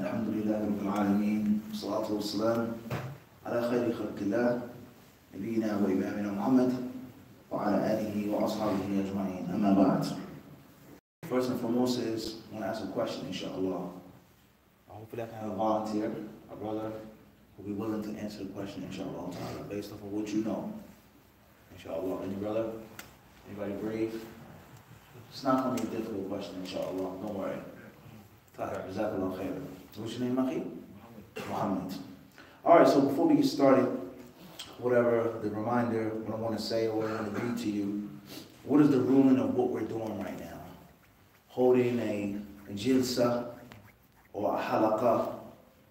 Alhamdulillah Rabbil Alameen, salatu wassalam, ala khayri khalqillah, nabiyina wa imamina Muhammad, wa ala alihi wa ashabihi ajma'in, amma ba'd. First and foremost is, I want to ask a question, inshallah. Hopefully I can have a volunteer, a brother, who will be willing to answer the question, inshallah, based off of what you know. Inshallah, any brother? Anybody brave? It's not going to be a difficult question, inshallah, don't worry. Jazakallah khairan. What's your name, Akhi? Muhammad. Alright, so before we get started, whatever the reminder, what I want to say or what I want to read to you, what is the ruling of what we're doing right now? Holding a jilsa or a halaqah,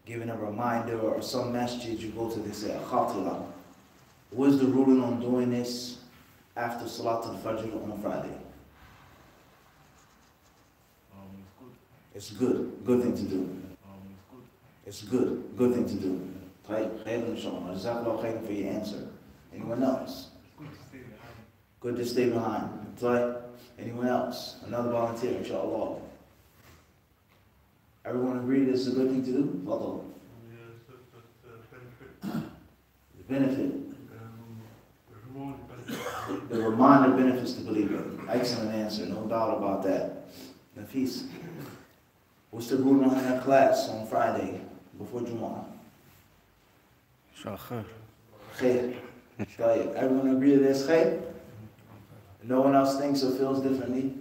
giving a reminder, or some masjid you go to, they say a khatila. What is the ruling on doing this after Salat al-Fajr on Friday? It's good. Good thing to do. It's good. Good thing to do. Right? Jazakallah khairan for your answer. Anyone else? Good to stay behind. Right? Anyone else? Another volunteer, inshallah. Everyone agree this is a good thing to do? Fadal. The benefit. The reminder benefits the believer. Excellent answer. No doubt about that. Nafis. What's the ruling on that class on Friday before Jumu'ah? Khair. Everyone agree to this? Khair? No one else thinks or feels differently?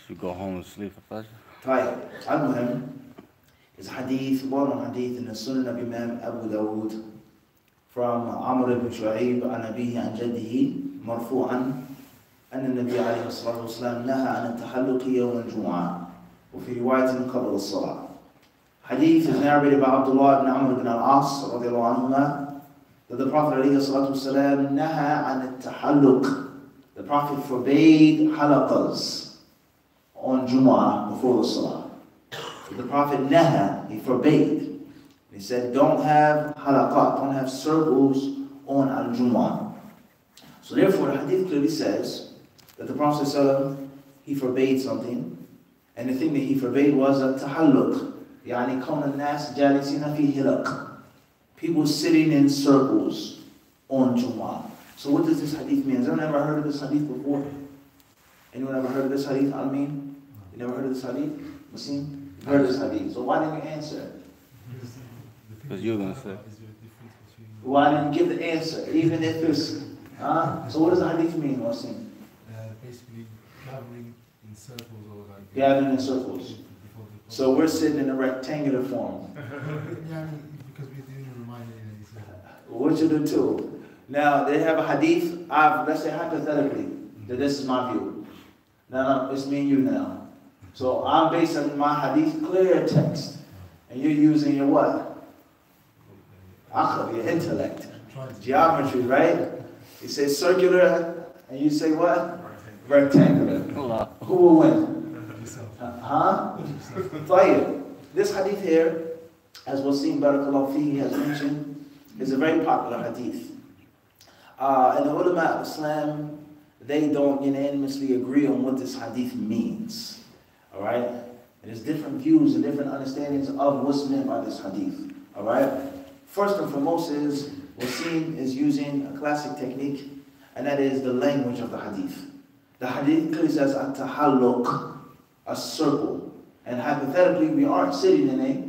Should go home and sleep for Fajr? Right. I know him. It's hadith, one hadith in the Sunan of Imam Abu Dawood from Amr ibn Shu'ayb an Abihi an Jaddihi marfu'an أن النبي عليه الصلاة والسلام نهى عن التحلق يوم الجمعة وفي رواية قبل الصلاة. Hadith is narrated by Abdullah ibn Amr ibn al-As رضي الله عنهما that the Prophet عليه الصلاة والسلام نهى عن التحلق. The Prophet forbade halaqas on Jumu'ah before the Salah. The Prophet naha, he forbade. He said, don't have halaqat, don't have circles on al-Jumu'ah. So therefore, the hadith clearly says that the Prophet ﷺ, he forbade something, and the thing that he forbade was a tahalluq, yani kawn al-nas jalisina fi hilaq, people sitting in circles on Jumu'ah. So what does this hadith mean? Has anyone ever heard of this hadith before? Anyone ever heard of this hadith? You never heard of this hadith? Musim? You've heard of this hadith. So why didn't you answer? Because you were going to say. Why didn't you give the answer? Even if it's... So what does the hadith mean, Musim? Basically gathering in circles or like... Gathering in circles. So we're sitting in a rectangular form. Yeah, because we didn't remind you. What you do too? Now, they have a hadith, let's say hypothetically, that this is my view. Now, it's me and you now. So I'm basing my hadith clear text. And you're using your what? Aql, your intellect. Geometry, right? You say circular, and you say what? Rectangular. Who will win? This hadith here, as Wasim Barakallahu Fihi has mentioned, is a very popular hadith. And the ulama of Islam, they don't unanimously agree on what this hadith means. Alright? There's different views and different understandings of what's meant by this hadith. Alright? First and foremost is, Wasim is using a classic technique, and that is the language of the hadith. The hadith clearly says, at-tahalluq, a circle. And hypothetically, we aren't sitting in a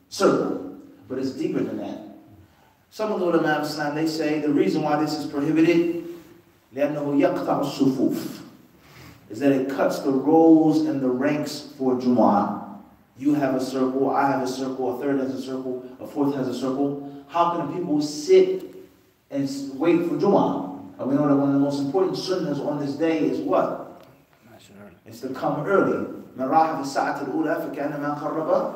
circle, but it's deeper than that. Some of the ulama of Islam, they say the reason why this is prohibited لأنه يقطع الصفوف, is that it cuts the rows and the ranks for Jumu'ah. You have a circle, I have a circle, a third has a circle, a fourth has a circle. How can people sit and wait for Jumu'ah? And we know that one of the most important sunnahs on this day is what? It's to come early. من راح في الساعة الأولى فكأنما قرب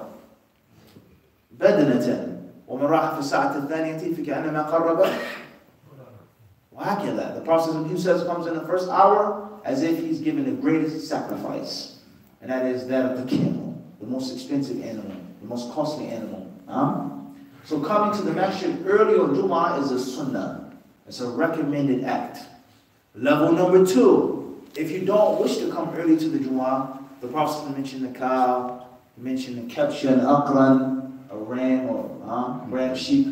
بدنة. ومن راح في الساعة الثانية فكأنما قرب وهكذا. The Prophet himself comes in the first hour as if he's given the greatest sacrifice. And that is that of the camel, the most expensive animal, the most costly animal. So coming to the masjid early on Jumu'ah is a sunnah. It's a recommended act. Level number 2, if you don't wish to come early to the Jumu'ah, the Prophet mentioned the cow, he mentioned the kabsha and akran, ram or ram of sheep,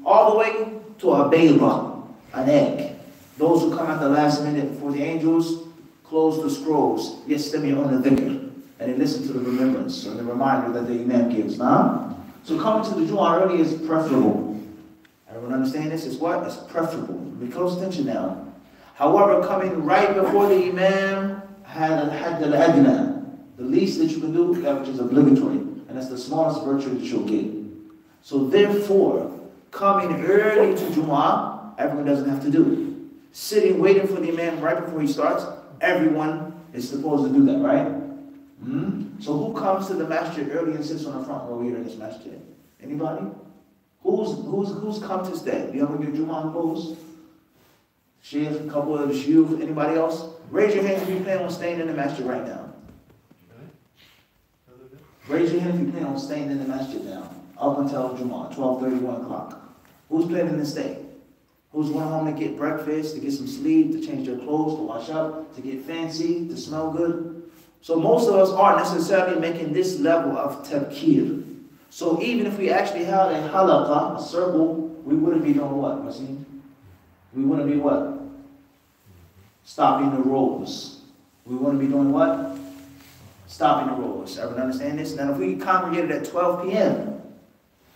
all the way to a bayda, an egg. Those who come at the last minute before the angels close the scrolls, يَسْتَمِعُونَ الذِّكْرِ, and they listen to the remembrance or the reminder that the Imam gives. So coming to the Jumu'ah early is preferable. Everyone understand this? It's what? It's preferable. Be close attention now. However, coming right before the Imam had al-adna, the least that you can do, that which is obligatory, and that's the smallest virtue that you'll get. So therefore, coming early to Jumu'ah, everyone doesn't have to do it. Sitting, waiting for the Imam right before he starts, everyone is supposed to do that, right? So who comes to the masjid early and sits on the front row here in this masjid? Anybody? Who's come to stay? You have your Jumu'ah clothes? Sheikh, a couple of the shuyukh, anybody else? Raise your hand if you plan on staying in the masjid right now. Raise your hand if you plan on staying in the masjid now, up until Jumu'ah, 12:30, 1 o'clock. Who's planning to stay? Who's going home to get breakfast, to get some sleep, to change their clothes, to wash up, to get fancy, to smell good? So most of us aren't necessarily making this level of tabkir. So even if we actually had a halaqah, a circle, we wouldn't be doing what, Masin? We wouldn't be what? Stopping the rows. We wouldn't be doing what? Stopping the rows. Everyone understand this? Now if we congregated at 12 p.m.,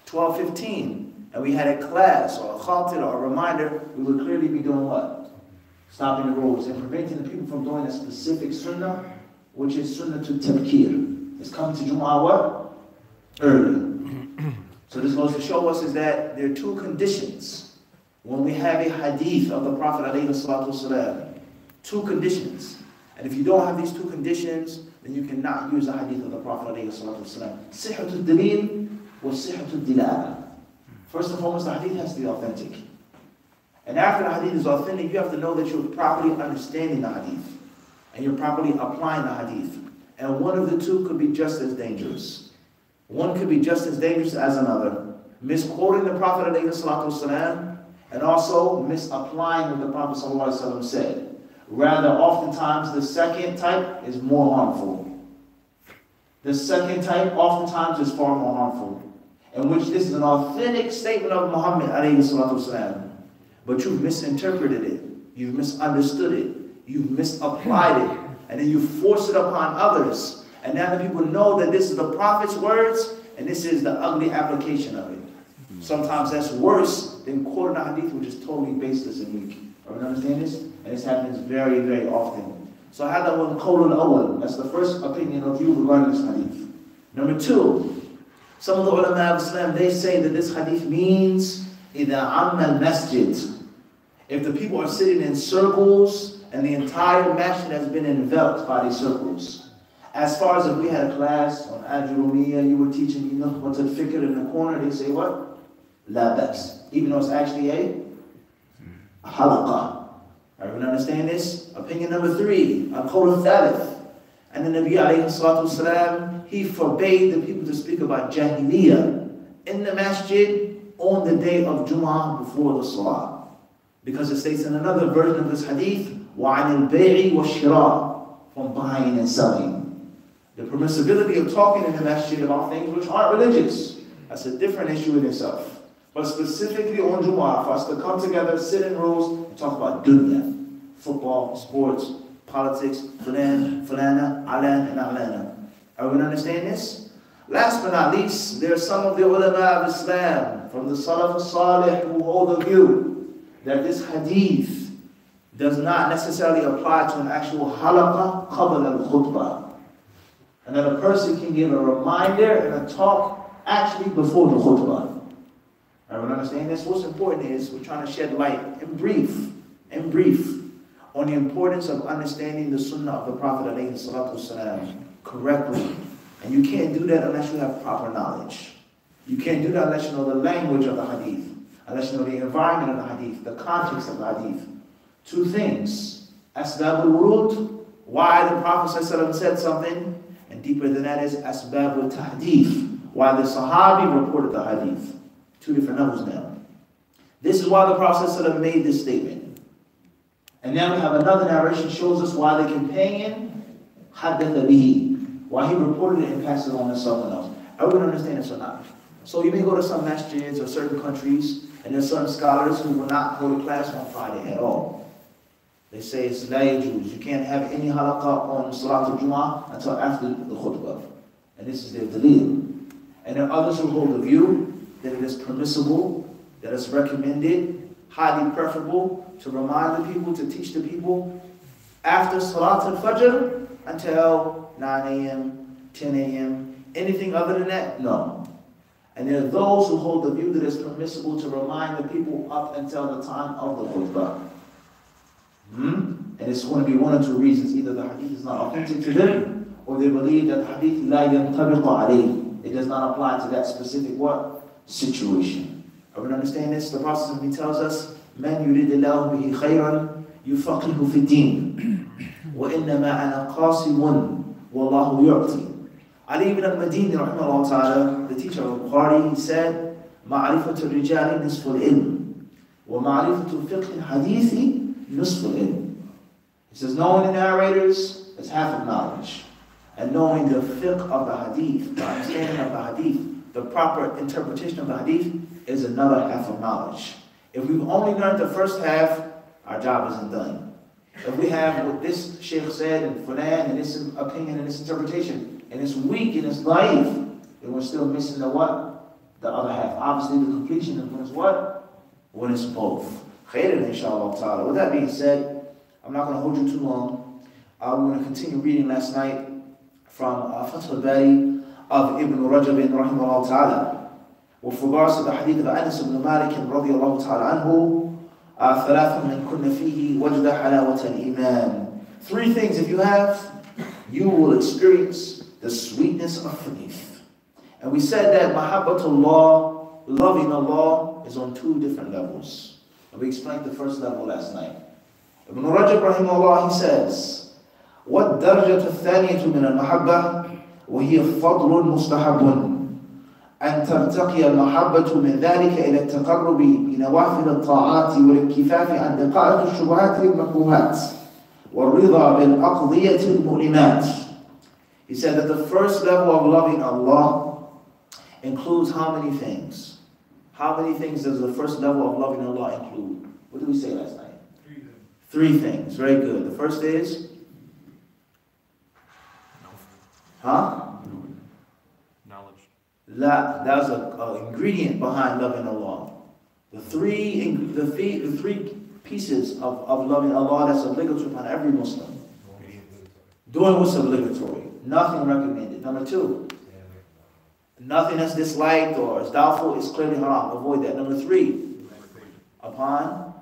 12:15, and we had a class or a khatib or a reminder, we would clearly be doing what? Stopping the rows and preventing the people from doing a specific sunnah, which is sunnah to tabkir. It's coming to Jumu'ah what? Early. So this goes to show us is that there are two conditions when we have a hadith of the Prophet ﷺ. Two conditions. And if you don't have these two conditions, then you cannot use the hadith of the Prophet ﷺ. Sihhatul dalil wa sihhatul dilala. First and foremost, the hadith has to be authentic. And after the hadith is authentic, you have to know that you're properly understanding the hadith. And you're properly applying the hadith. And one of the two could be just as dangerous. One could be just as dangerous as another. Misquoting the Prophet ﷺ and also misapplying what the Prophet ﷺ said. Rather, oftentimes, the second type is more harmful. The second type oftentimes is far more harmful. In which this is an authentic statement of Muhammad ﷺ. But you've misinterpreted it. You've misunderstood it. You've misapplied it. And then you force it upon others. And now the people know that this is the Prophet's words, and this is the ugly application of it. Sometimes that's worse than quoting a hadith which is totally baseless and weak. Everyone understand this? And this happens very, very often. So هذا هو القول الأول. That's the first opinion of you regarding this hadith. Number two, some of the ulama of Islam, they say that this hadith means إِذَا عَمَّ الْمَسْجِدِ. If the people are sitting in circles and the entire masjid has been enveloped by these circles. As far as if we had a class on Ajurumiyya, you were teaching what's a fikr in the corner, they say what? La bas. Even though it's actually a halaqah. Everyone understand this? Opinion number three, al-qawl al-thalith. And the Nabi alayhi salatu wasalam, he forbade the people to speak about jahiliyyah in the masjid on the day of Jumu'ah before the salah. Because it states in another version of this hadith, وَعَنِ الْبَيْعِ وَالشِّرَاءِ, from buying and selling. The permissibility of talking in the masjid about things which aren't religious. That's a different issue in itself. But specifically on Jumu'ah, for us to come together, sit in rows, and talk about dunya, football, sports, politics, fulana, alan, and alana. Everyone understand this? Last but not least, there are some of the ulama of Islam, from the Salaf al-Salih, who hold the view that this hadith does not necessarily apply to an actual halaqah qabla al-khutbah. And that a person can give a reminder and a talk actually before the khutbah. Everyone understand this? What's important is we're trying to shed light in brief, on the importance of understanding the sunnah of the Prophet ﷺ correctly. And you can't do that unless you have proper knowledge. You can't do that unless you know the language of the hadith, unless you know the environment of the hadith, the context of the hadith. Two things. Asbab al-wurud, why the Prophet ﷺ said something, and deeper than that is asbab al-tahdith, why the Sahabi reported the hadith. Two different levels now. This is why the Prophet ﷺ made this statement. And now we have another narration shows us why the companion haddatha bihi, why he reported it and passed it on to someone else. Everyone understand this or not? So you may go to some masjids or certain countries, and there's some scholars who will not go to class on Friday at all. They say it's la yajuz. You can't have any halaqah on Salat al-Jum'ah until after the khutbah. And this is their dalil. And there are others who hold the view that it is permissible, that it's recommended, highly preferable to remind the people, to teach the people after Salat al-Fajr until 9 a.m., 10 a.m. Anything other than that, no. And there are those who hold the view that it's permissible to remind the people up until the time of the khutbah. And it's going to be one or two reasons. Either the hadith is not authentic to them, or they believe that the hadith la yantabiq alayh. It does not apply to that specific what? Situation. Everyone understand this? The Prophet tells us, Man yuridillahu bihi khayran yufaqihu fi din. Wa innama ana qasimun wallahu yu'ti. Ali ibn al-Madini rahimahullah ta'ala, the teacher of Bukhari, he said, Ma'rifatu rijali nisful ilm. Wa ma'rifatu fiqh hadithi nisful ilm. He says, knowing the narrators is half of knowledge. And knowing the fiqh of the hadith, the understanding of the hadith, the proper interpretation of the hadith is another half of knowledge. If we've only learned the first half, our job isn't done. If we have what this sheikh said and fulan and this opinion and this interpretation, and it's weak and it's naive, then we're still missing the what? The other half. Obviously the completion is when it's what? When it's both. Khairan inshallah ta'ala. With that being said, I'm not going to hold you too long. We're going to continue reading last night from Fath al-Bari of Ibn Rajab rahimahullah ta'ala. With regards to the hadith of Anas ibn Malik radiyallahu ta'ala anhu, ثلاث من كن فيه وجد حلاوة الإيمان. Three things if you have, you will experience the sweetness of faith. And we said that mahabbatullah, loving Allah, is on two different levels. And we explained the first level last night. Ibn Rajab rahimahullah, he says, وَالدَّرْجَةُ الثَّانِيَةُ مِنَ الْمَحَبَّةِ وَهِيَ فَضْلٌ مُسْتَحَبٌ أن ترتقي المحبة من ذلك إلى التقرب بنوافل الطاعات والانكفاف عن دقائق الشبهات والمكروهات والرضا بالأقضية المؤلمات. He said that the first level of loving Allah includes how many things? How many things does the first level of loving Allah include? What did we say last night? Three things. Very good. The first is? That's an ingredient behind loving Allah. The three pieces of loving Allah that's obligatory upon every Muslim. Doing what's obligatory. Nothing recommended. Number two, nothing that's disliked or is doubtful is clearly haram. Avoid that. Number three, upon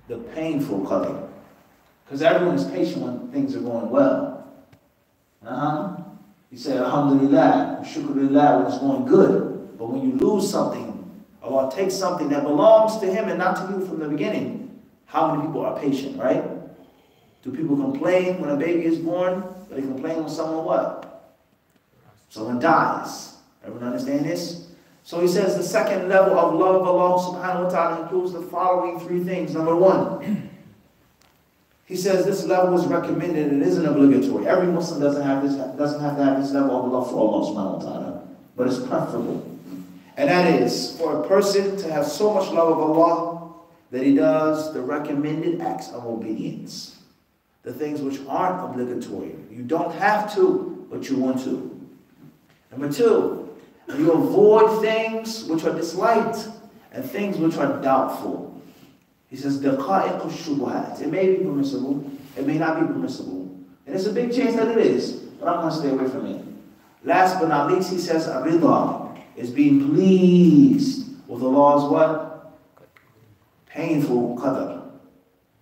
the painful qadr. Because everyone is patient when things are going well. You say, Alhamdulillah, Shukrulillah, when it's going good. But when you lose something, Allah takes something that belongs to Him and not to you from the beginning, how many people are patient, right? Do people complain when a baby is born? But they complain when someone what? Someone dies. Everyone understand this? So he says the second level of love of Allah subhanahu wa ta'ala includes the following three things. Number one, he says this level is recommended, it isn't obligatory. Every Muslim doesn't have to have this level of love for Allah subhanahu wa ta'ala, but it's preferable. And that is for a person to have so much love of Allah that he does the recommended acts of obedience. The things which aren't obligatory. You don't have to, but you want to. Number two, you avoid things which are disliked and things which are doubtful. He says, دَقَائِقُ الشُّبُهَاتِ. It may be permissible, it may not be permissible. And there's a big chance that it is, but I'm going to stay away from it. Last but not least, he says, Ar-Ridha is being pleased with Allah's what? Painful qadr.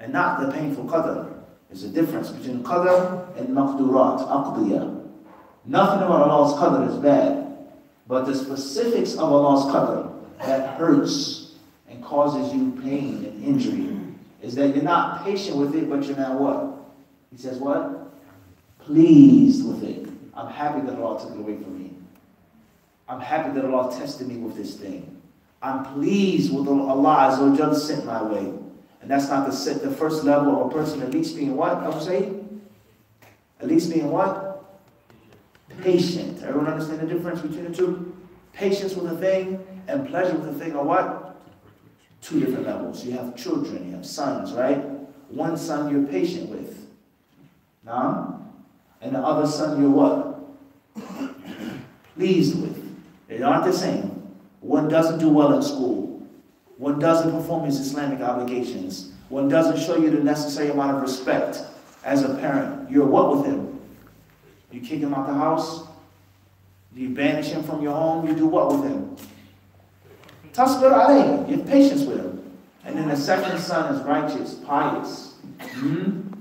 And not the painful qadr. There's a difference between qadr and maqdurat, aqdiyah. Nothing about Allah's qadr is bad, but the specifics of Allah's qadr that hurts and causes you pain and injury is that you're not patient with it, but you're now what? He says what? Pleased with it. I'm happy that Allah took it away from me. I'm happy that Allah tested me with this thing. I'm pleased with Allah Azza wa Jalla sent my way. And that's not the first level of a person at least being what? I would say? At least being what? Patient. Everyone understand the difference between the two? Patience with a thing and pleasure with a thing are what? Two different levels. You have children, you have sons, right? One son you're patient with. Now, and the other son you're what? Pleased with. They aren't the same. One doesn't do well in school. One doesn't perform his Islamic obligations. One doesn't show you the necessary amount of respect as a parent. You're what with him? You kick him out the house? You banish him from your home? You do what with him? Tasbir alayhi. You have patience with him. And then the second son is righteous, pious,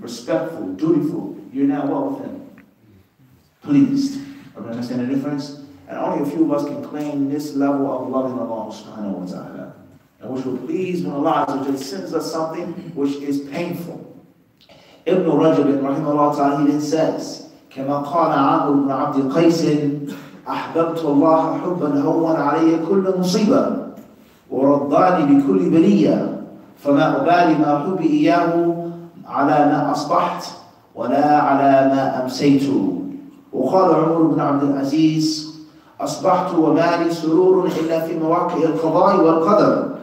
respectful, dutiful. You're now what with him? Pleased. Are you understand the difference? And only a few of us can claim this level of loving Allah subhanahu wa ta'ala. And which will please when Allah sends us something which is painful. Ibn Rajab rahimahullah ta'ala, he then says, كما قال عامر بن عبد قيس أحببت الله حبا هون علي كل مصيبة ورداني بكل بلية فما أبالي ما حبي إياه على ما أصبحت ولا على ما أمسيت. وقال عمر بن عبد العزيز أصبحت وما لي سرور إلا في مواقع القضاء والقدر.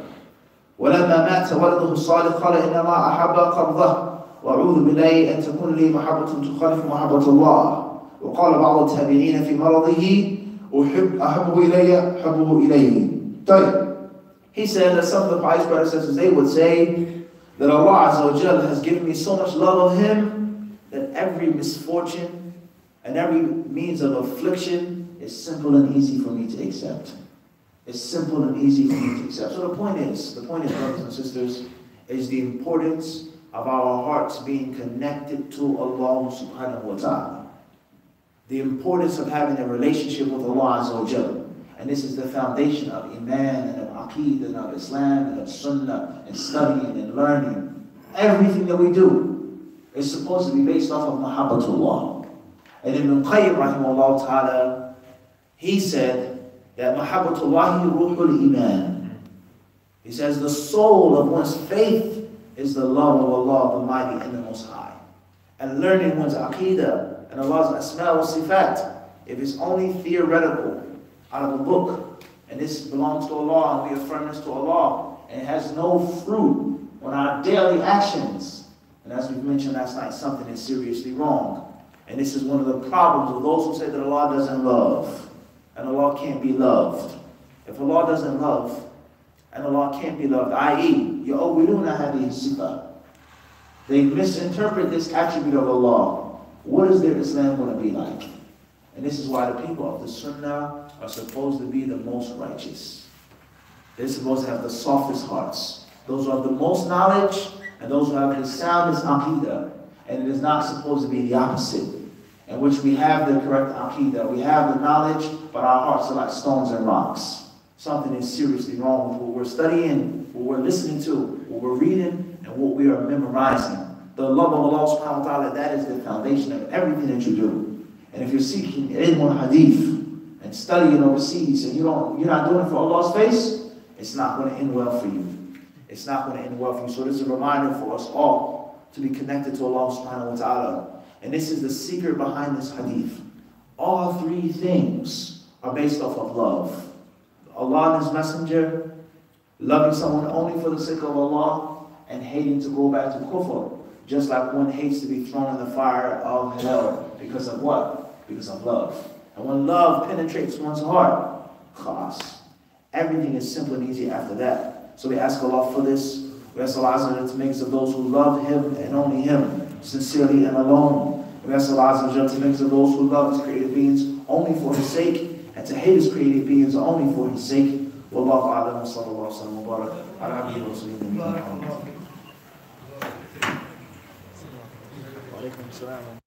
ولما مات ولده الصالح قال إن الله أحب قبضه وأعوذ بالله أن تكون لي محبة تخالف محبة الله. وقال بعض التابعين في مرضه أحبه إلي حبه إليه. طيب. He said that some of the pious predecessors, they would say that Allah Azza wa Jalla has given me so much love of Him that every misfortune and every means of affliction is simple and easy for me to accept. It's simple and easy for me to accept. So the point is, brothers and sisters, is the importance of our hearts being connected to Allah subhanahu wa ta'ala. The importance of having a relationship with Allah Azza wa Jalla. And this is the foundation of Iman and of Aqeedah and of Islam and of Sunnah and studying and learning. Everything that we do is supposed to be based off of Mahabbatullah. And Ibn Qayyim rahimahullah ta'ala, he said that Mahabbatullahi ruhul Iman. He says the soul of one's faith is the love of Allah, the Mighty and the Most High. And learning one's Aqeedah and Allah's Asma wa Sifat, if it's only theoretical, out of a book, and this belongs to Allah, and we affirm this to Allah, and it has no fruit on our daily actions. And as we mentioned last night, something is seriously wrong. And this is one of the problems of those who say that Allah doesn't love, and Allah can't be loved. If Allah doesn't love, and Allah can't be loved, i.e., يَؤْوِلُونَ هَذِهِ الصِّفَةِ, they misinterpret this attribute of Allah. What is their Islam going to be like? And this is why the people of the Sunnah are supposed to be the most righteous. They're supposed to have the softest hearts. Those who have the most knowledge and those who have the soundest Aqeedah. And it is not supposed to be the opposite, in which we have the correct Aqeedah. We have the knowledge, but our hearts are like stones and rocks. Something is seriously wrong with what we're studying, what we're listening to, what we're reading, and what we are memorizing. The love of Allah subhanahu wa ta'ala, that is the foundation of everything that you do. And if you're seeking ilm or hadith and studying overseas and you're not doing it for Allah's face, it's not going to end well for you. It's not going to end well for you. So this is a reminder for us all to be connected to Allah subhanahu wa ta'ala. And this is the secret behind this hadith. All three things are based off of love. Allah and His Messenger, loving someone only for the sake of Allah, and hating to go back to kufr. Just like one hates to be thrown in the fire of hell. Because of what? Because of love. And when love penetrates one's heart, khalas, everything is simple and easy after that. So we ask Allah for this. We ask Allah to make us of those who love Him and only Him, sincerely and alone. We ask Allah to make us of those who love His created beings only for His sake, and to hate His created beings only for His sake. Wallahu a'lam, sallallahu alaihi wa sallam, ala abdihi wa rasulihi Muhammad. Wa alaikum assalam.